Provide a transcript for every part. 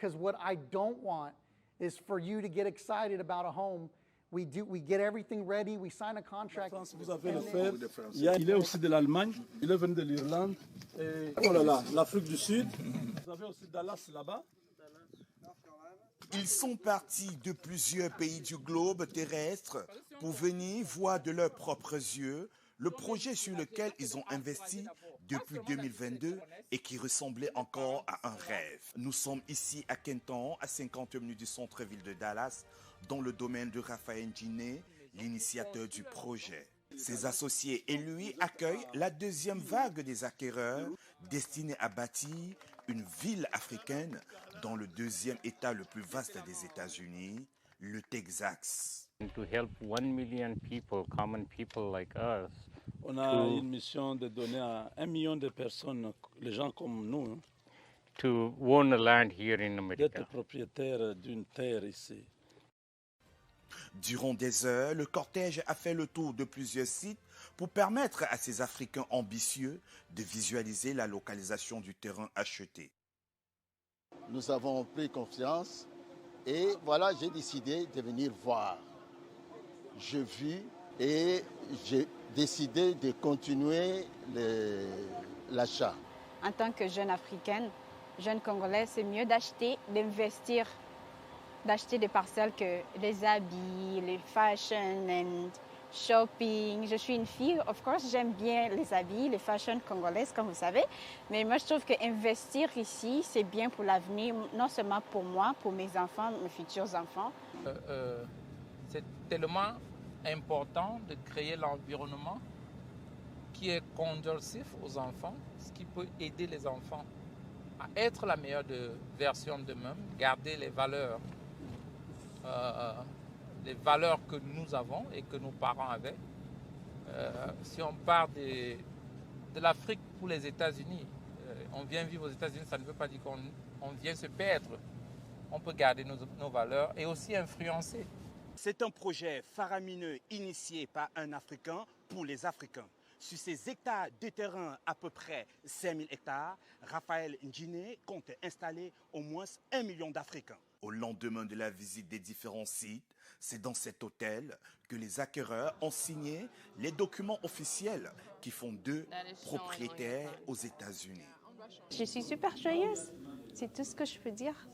because what I don't want is for you to get excited about a home. We get everything ready, we sign a contract. En France, vous avez le fer. Il est aussi de l'Allemagne, il est venu de l'Irlande. Oh là là, l'Afrique du Sud. Vous avez aussi Dallas là-bas. Ils sont partis de plusieurs pays du globe terrestre pour venir voir de leurs propres yeux le projet sur lequel ils ont investi depuis 2022 et qui ressemblait encore à un rêve. Nous sommes ici à Kenton, à 50 minutes du centre-ville de Dallas, dans le domaine de Raphaël Njine, l'initiateur du projet. Ses associés et lui accueillent la deuxième vague des acquéreurs destinée à bâtir une ville africaine dans le deuxième État le plus vaste des États-Unis, le Texas. To help 1 million people, common people like us. On a une mission de donner à 1 million de personnes, les gens comme nous, To own a land here in d'être America. propriétaires d'une terre ici. Durant des heures, le cortège a fait le tour de plusieurs sites pour permettre à ces Africains ambitieux de visualiser la localisation du terrain acheté. Nous avons pris confiance et voilà, j'ai décidé de venir voir. Je vis et j'ai décidé de continuer l'achat. En tant que jeune africaine, jeune congolaise, c'est mieux d'acheter, d'investir, d'acheter des parcelles que les habits, les fashion and shopping. Je suis une fille, of course, j'aime bien les habits, les fashion congolaises, comme vous savez. Mais moi, je trouve qu'investir ici, c'est bien pour l'avenir, non seulement pour moi, pour mes enfants, mes futurs enfants. C'est tellement important de créer l'environnement qui est conducif aux enfants, ce qui peut aider les enfants à être la meilleure version d'eux-mêmes, garder les valeurs que nous avons et que nos parents avaient. Si on part de l'Afrique pour les États-Unis, on vient vivre aux États-Unis, ça ne veut pas dire qu'on vient se perdre. On peut garder nos valeurs et aussi influencer. C'est un projet faramineux initié par un Africain pour les Africains. Sur ces hectares de terrain, à peu près 5000 hectares, Raphaël Njine compte installer au moins 1 million d'Africains. Au lendemain de la visite des différents sites, c'est dans cet hôtel que les acquéreurs ont signé les documents officiels qui font d'eux propriétaires aux États-Unis. Je suis super joyeuse, c'est tout ce que je peux dire.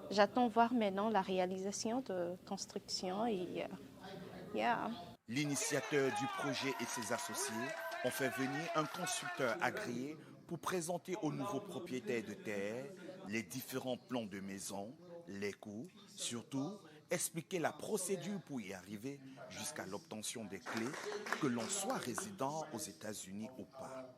J'attends voir maintenant la réalisation de construction et L'initiateur du projet et ses associés ont fait venir un constructeur agréé pour présenter aux nouveaux propriétaires de terre les différents plans de maison, les coûts, surtout expliquer la procédure pour y arriver jusqu'à l'obtention des clés, que l'on soit résident aux États-Unis ou pas.